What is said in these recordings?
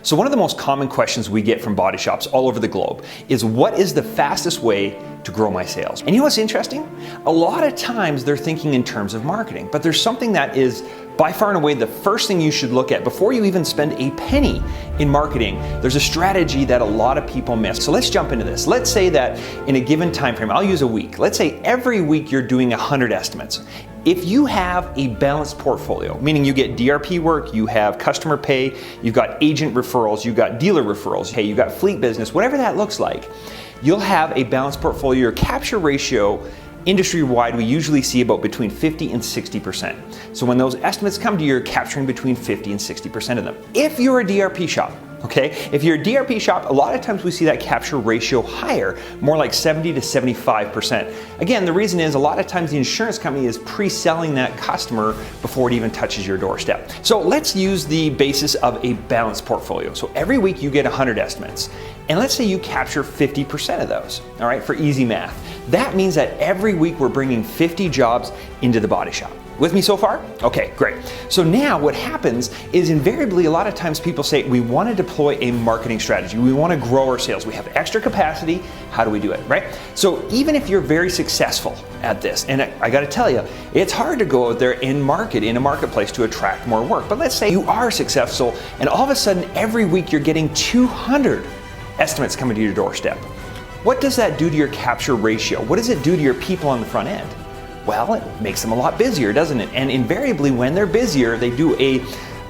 So one of the most common questions we get from body shops all over the globe is, what is the fastest way to grow my sales? And you know what's interesting? A lot of times they're thinking in terms of marketing, but there's something that is by far and away the first thing you should look at before you even spend a penny in marketing. There's a strategy that a lot of people miss. So let's jump into this. Let's say that in a given time frame, I'll use a week. Let's say every week you're doing 100 estimates. If you have a balanced portfolio, meaning you get DRP work, you have customer pay, you've got agent referrals, you've got dealer referrals, hey, you've got fleet business, whatever that looks like, you'll have a balanced portfolio. Your capture ratio industry-wide, we usually see about between 50 and 60%. So when those estimates come to you, you're capturing between 50 and 60% of them. If you're a DRP shop, okay? If you're a DRP shop, a lot of times we see that capture ratio higher, more like 70 to 75%. Again, the reason is a lot of times the insurance company is pre-selling that customer before it even touches your doorstep. So let's use the basis of a balanced portfolio. So every week you get 100 estimates. And let's say you capture 50% of those, all right, for easy math. That means that every week we're bringing 50 jobs into the body shop. With me so far? Okay, great. So now what happens is invariably a lot of times people say, we want to deploy a marketing strategy. We want to grow our sales. We have extra capacity. How do we do it, right? So even if you're very successful at this, and I got to tell you, it's hard to go out there and market in a marketplace to attract more work. But let's say you are successful and all of a sudden every week you're getting 200 estimates coming to your doorstep. What does that do to your capture ratio? What does it do to your people on the front end? Well, it makes them a lot busier, doesn't it? And invariably when they're busier, they do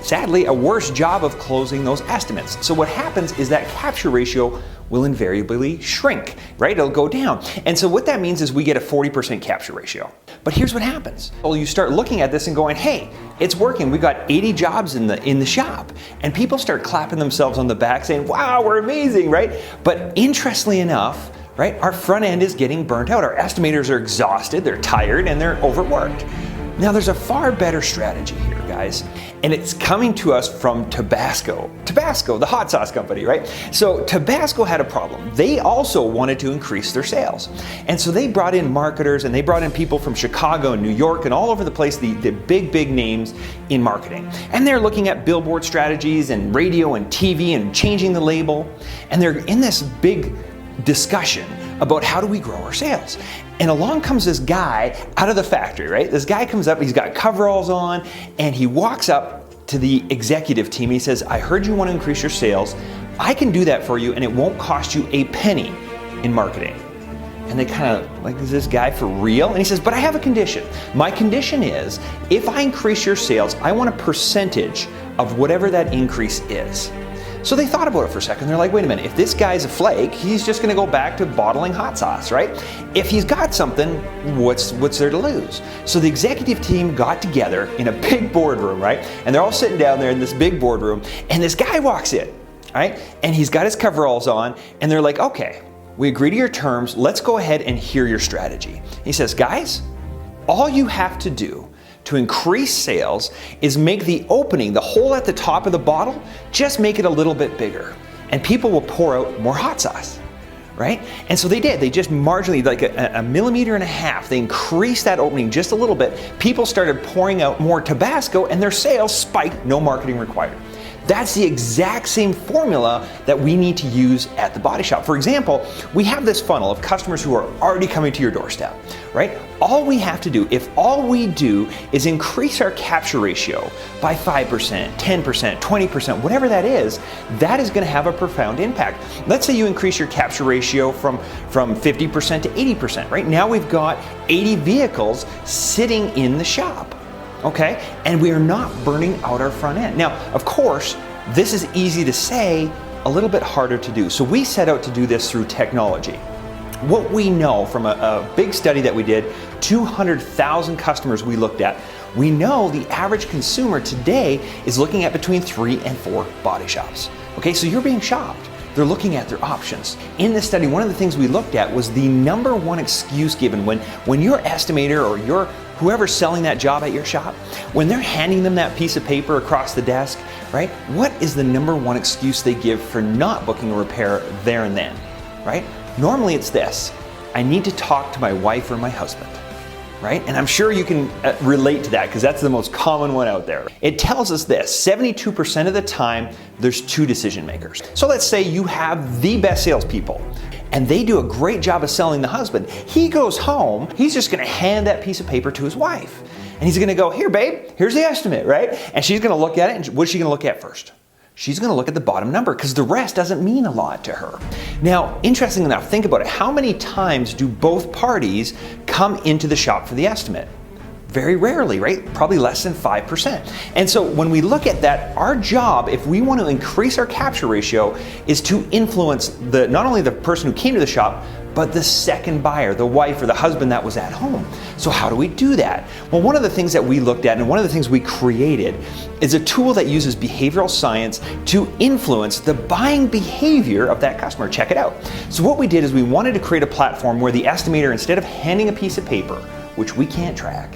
sadly, a worse job of closing those estimates. So what happens is that capture ratio will invariably shrink, right? It'll go down. And so what that means is we get a 40% capture ratio. But here's what happens. Well, you start looking at this and going, hey, it's working. We've got 80 jobs in the shop. And people start clapping themselves on the back saying, wow, we're amazing, right? But interestingly enough, right, our front end is getting burnt out. Our estimators are exhausted, they're tired, and they're overworked. Now there's a far better strategy here, guys, and it's coming to us from Tabasco. Tabasco, the hot sauce company, right? So Tabasco had a problem. They also wanted to increase their sales. And so they brought in marketers and they brought in people from Chicago and New York and all over the place, the big names in marketing. And they're looking at billboard strategies and radio and TV and changing the label. And they're in this big discussion about how do we grow our sales. And along comes this guy out of the factory, right? This guy comes up, he's got coveralls on, and he walks up to the executive team. He says, I heard you want to increase your sales. I can do that for you, and it won't cost you a penny in marketing. And they kind of like, is this guy for real? And he says, but I have a condition. My condition is, if I increase your sales, I want a percentage of whatever that increase is. So they thought about it for a second. They're like, wait a minute, if this guy's a flake, he's just gonna go back to bottling hot sauce, right? If he's got something, what's there to lose? So the executive team got together in a big boardroom, right? And they're all sitting down there in this big boardroom, and this guy walks in, right? And he's got his coveralls on, and they're like, okay, we agree to your terms, let's go ahead and hear your strategy. He says, guys, all you have to do to increase sales is make the opening, the hole at the top of the bottle, just make it a little bit bigger. And people will pour out more hot sauce, right? And so they did. They just marginally, like a millimeter and a half, they increased that opening just a little bit. People started pouring out more Tabasco and their sales spiked, no marketing required. That's the exact same formula that we need to use at the body shop. For example, we have this funnel of customers who are already coming to your doorstep, right? All we have to do, if all we do is increase our capture ratio by 5%, 10%, 20%, whatever that is gonna have a profound impact. Let's say you increase your capture ratio from 50% to 80%, right? Now we've got 80 vehicles sitting in the shop. Okay, and we are not burning out our front end. Now, of course, this is easy to say, a little bit harder to do. So we set out to do this through technology. What we know from a big study that we did, 200,000 customers we looked at, we know the average consumer today is looking at between 3 and 4 body shops. Okay, so you're being shopped. They're looking at their options. In this study, one of the things we looked at was the number one excuse given when your estimator or whoever's selling that job at your shop, when they're handing them that piece of paper across the desk, right? What is the number one excuse they give for not booking a repair there and then, right? Normally it's this: I need to talk to my wife or my husband. right? And I'm sure you can relate to that because that's the most common one out there. It tells us this: 72% of the time, there's two decision makers. So let's say you have the best salespeople and they do a great job of selling the husband. He goes home, he's just gonna hand that piece of paper to his wife. And he's gonna go, "Here, babe, here's the estimate," right? And she's gonna look at it, and what's she gonna look at first? She's gonna look at the bottom number because the rest doesn't mean a lot to her. Now, interesting enough, think about it. How many times do both parties come into the shop for the estimate? Very rarely, right? Probably less than 5%. And so when we look at that, our job, if we want to increase our capture ratio, is to influence not only the person who came to the shop, but the second buyer, the wife or the husband that was at home. So how do we do that? Well, one of the things that we looked at and one of the things we created is a tool that uses behavioral science to influence the buying behavior of that customer. Check it out. So what we did is we wanted to create a platform where the estimator, instead of handing a piece of paper, which we can't track,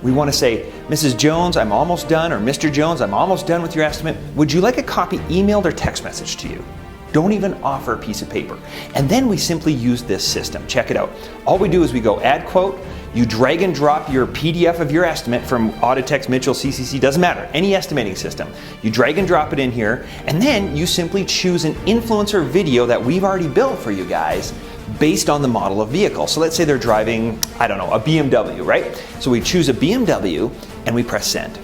we want to say, "Mrs. Jones, I'm almost done," or "Mr. Jones, I'm almost done with your estimate. Would you like a copy emailed or text message to you?" Don't even offer a piece of paper. And then we simply use this system. Check it out. All we do is we go add quote, you drag and drop your PDF of your estimate from Auditex, Mitchell, CCC, doesn't matter, any estimating system. You drag and drop it in here, and then you simply choose an influencer video that we've already built for you guys based on the model of vehicle. So let's say they're driving, I don't know, a BMW, right? So we choose a BMW and we press send.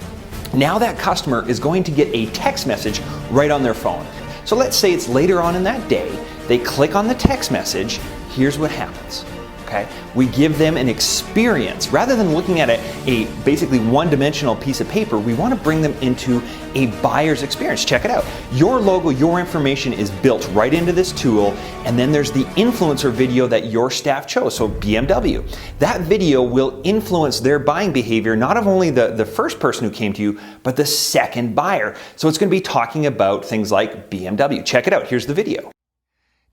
Now that customer is going to get a text message right on their phone. So let's say it's later on in that day, they click on the text message, here's what happens, okay? We give them an experience. Rather than looking at a basically one-dimensional piece of paper, we want to bring them into a buyer's experience. Check it out. Your logo, your information is built right into this tool, and then there's the influencer video that your staff chose, so BMW. That video will influence their buying behavior, not of only the first person who came to you, but the second buyer. So it's going to be talking about things like BMW. Check it out. Here's the video.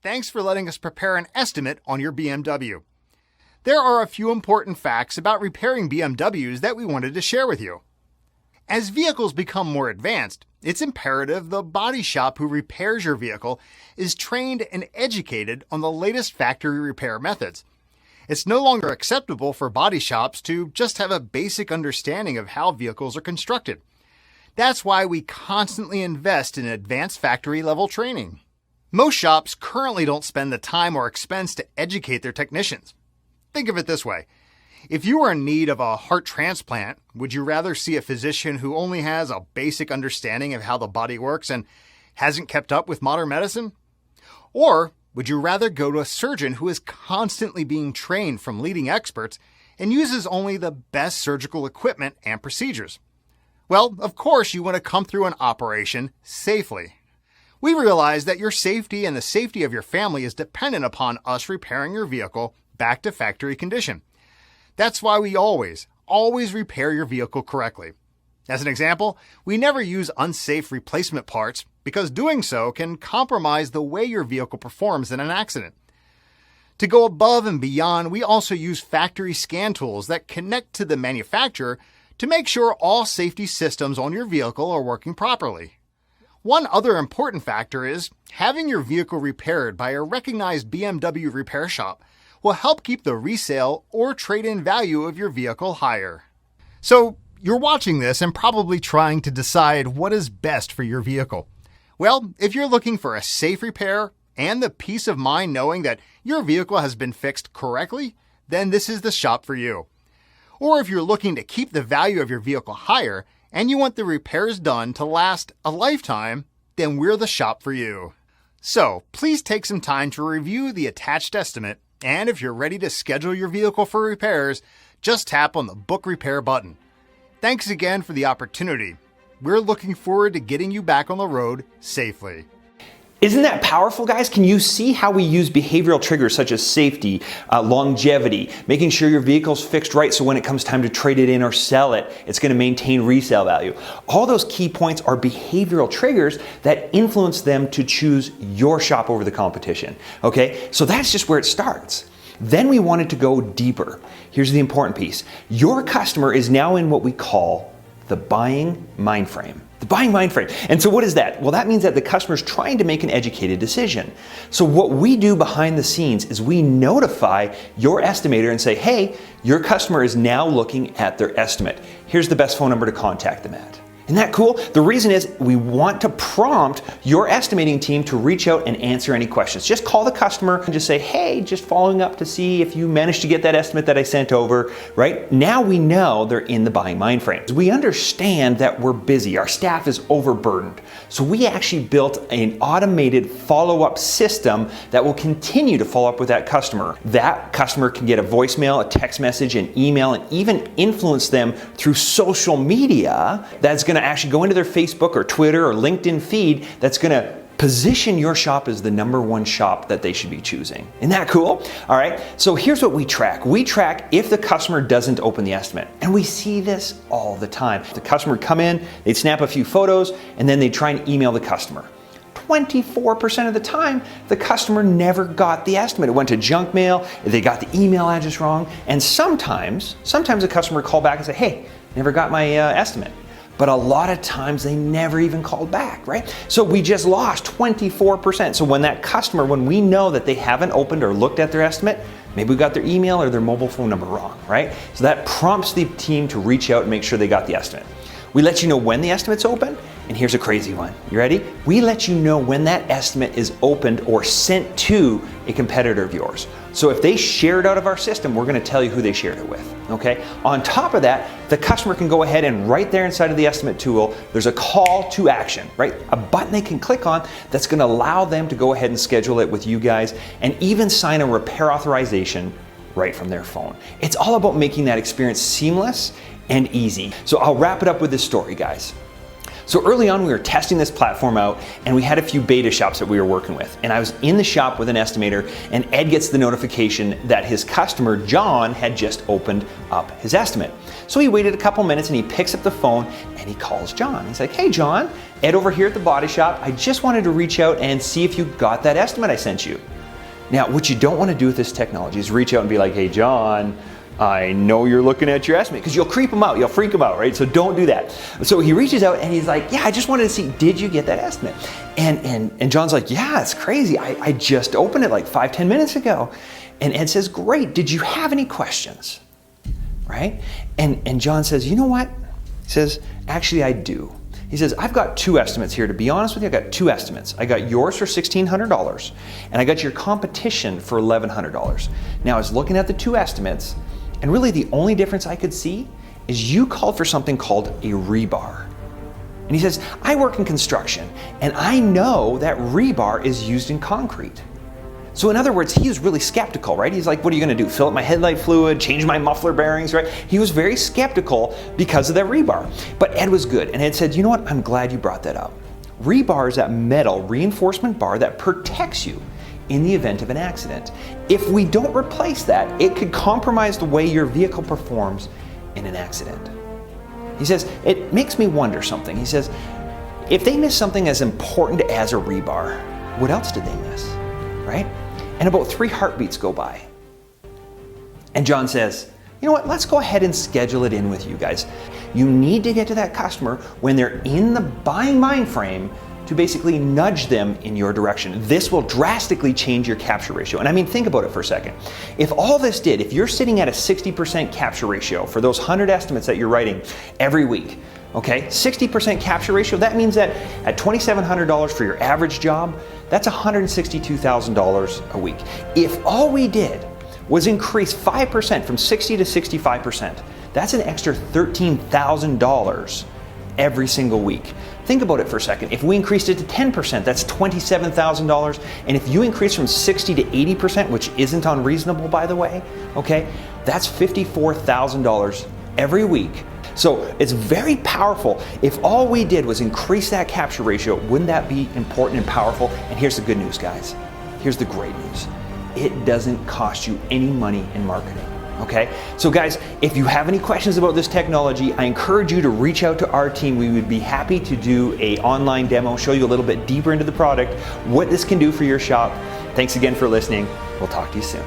Thanks for letting us prepare an estimate on your BMW. There are a few important facts about repairing BMWs that we wanted to share with you. As vehicles become more advanced, it's imperative the body shop who repairs your vehicle is trained and educated on the latest factory repair methods. It's no longer acceptable for body shops to just have a basic understanding of how vehicles are constructed. That's why we constantly invest in advanced factory level training. Most shops currently don't spend the time or expense to educate their technicians. Think of it this way. If you were in need of a heart transplant, would you rather see a physician who only has a basic understanding of how the body works and hasn't kept up with modern medicine? Or would you rather go to a surgeon who is constantly being trained from leading experts and uses only the best surgical equipment and procedures? Well, of course you want to come through an operation safely. We realize that your safety and the safety of your family is dependent upon us repairing your vehicle back to factory condition. That's why we always repair your vehicle correctly. As an example, we never use unsafe replacement parts because doing so can compromise the way your vehicle performs in an accident. To go above and beyond, we also use factory scan tools that connect to the manufacturer to make sure all safety systems on your vehicle are working properly. One other important factor is having your vehicle repaired by a recognized BMW repair shop will help keep the resale or trade-in value of your vehicle higher. So you're watching this and probably trying to decide what is best for your vehicle. Well, if you're looking for a safe repair and the peace of mind knowing that your vehicle has been fixed correctly, then this is the shop for you. Or if you're looking to keep the value of your vehicle higher and you want the repairs done to last a lifetime, then we're the shop for you. So please take some time to review the attached estimate, and if you're ready to schedule your vehicle for repairs, just tap on the Book Repair button. Thanks again for the opportunity. We're looking forward to getting you back on the road safely. Isn't that powerful, guys? Can you see how we use behavioral triggers such as safety, longevity, making sure your vehicle's fixed right so when it comes time to trade it in or sell it, it's going to maintain resale value. All those key points are behavioral triggers that influence them to choose your shop over the competition. Okay, so that's just where it starts. Then we wanted to go deeper. Here's the important piece. Your customer is now in what we call the buying mind frame. The buying mind frame. And so what is that? Well, that means that the customer's trying to make an educated decision. So what we do behind the scenes is we notify your estimator and say, hey, your customer is now looking at their estimate. Here's the best phone number to contact them at. Isn't that cool? The reason is we want to prompt your estimating team to reach out and answer any questions. Just call the customer and just say, hey, just following up to see if you managed to get that estimate that I sent over, right? Now we know they're in the buying mind frame. We understand that we're busy. Our staff is overburdened. So we actually built an automated follow-up system that will continue to follow up with that customer. That customer can get a voicemail, a text message, an email, and even influence them through social media that's going to actually go into their Facebook or Twitter or LinkedIn feed that's going to position your shop as the #1 shop that they should be choosing. Isn't that cool? All right, so here's what we track. We track if the customer doesn't open the estimate. And we see this all the time. The customer would come in, they'd snap a few photos, and then they'd try and email the customer. 24% of the time, the customer never got the estimate. It went to junk mail, they got the email address wrong, and sometimes a customer would call back and say, hey, never got my estimate. But a lot of times they never even called back, right? So we just lost 24%. So when we know that they haven't opened or looked at their estimate, maybe we got their email or their mobile phone number wrong, right? So that prompts the team to reach out and make sure they got the estimate. We let you know when the estimate's open, and here's a crazy one. You ready? We let you know when that estimate is opened or sent to a competitor of yours. So if they share it out of our system, we're going to tell you who they shared it with, okay? On top of that, the customer can go ahead and right there inside of the estimate tool, there's a call to action, right? A button they can click on that's going to allow them to go ahead and schedule it with you guys and even sign a repair authorization right from their phone. It's all about making that experience seamless and easy. So I'll wrap it up with this story, guys. So early on, we were testing this platform out and we had a few beta shops that we were working with. And I was in the shop with an estimator and Ed gets the notification that his customer, John, had just opened up his estimate. So he waited a couple minutes and he picks up the phone and he calls John. He's like, hey John, Ed over here at the Body Shop. I just wanted to reach out and see if you got that estimate I sent you. Now, what you don't want to do with this technology is reach out and be like, hey John, I know you're looking at your estimate, because you'll creep them out, you'll freak them out, right? So don't do that. So he reaches out and he's like, yeah, I just wanted to see, did you get that estimate? And John's like, yeah, it's crazy. I just opened it like 5-10 minutes ago. And Ed says, great, did you have any questions? Right? And John says, you know what? He says, actually I do. He says, I've got 2 estimates here. To be honest with you, I got 2 estimates. I got yours for $1,600 and I got your competition for $1,100. Now I was looking at the 2 estimates, and really the only difference I could see is you called for something called a rebar. And he says, I work in construction and I know that rebar is used in concrete. So in other words, he was really skeptical, right? He's like, what are you gonna do? Fill up my headlight fluid, change my muffler bearings, right? He was very skeptical because of that rebar. But Ed was good and Ed said, you know what? I'm glad you brought that up. Rebar is that metal reinforcement bar that protects you in the event of an accident. If we don't replace that, it could compromise the way your vehicle performs in an accident. He says, it makes me wonder something. He says, if they missed something as important as a rebar, what else did they miss, right? And about 3 heartbeats go by. And John says, you know what, let's go ahead and schedule it in with you guys. You need to get to that customer when they're in the buying mind frame to basically nudge them in your direction. This will drastically change your capture ratio. And I mean, think about it for a second. If all this did, if you're sitting at a 60% capture ratio for those 100 estimates that you're writing every week, okay, 60% capture ratio, that means that at $2,700 for your average job, that's $162,000 a week. If all we did was increase 5% from 60 to 65%, that's an extra $13,000 every single week. Think about it for a second. If we increased it to 10%, that's $27,000. And if you increase from 60 to 80%, which isn't unreasonable, by the way, okay, that's $54,000 every week. So it's very powerful. If all we did was increase that capture ratio, wouldn't that be important and powerful? And here's the good news, guys. Here's the great news. It doesn't cost you any money in marketing. Okay, so guys, if you have any questions about this technology, I encourage you to reach out to our team. We would be happy to do an online demo, show you a little bit deeper into the product, what this can do for your shop. Thanks again for listening. We'll talk to you soon.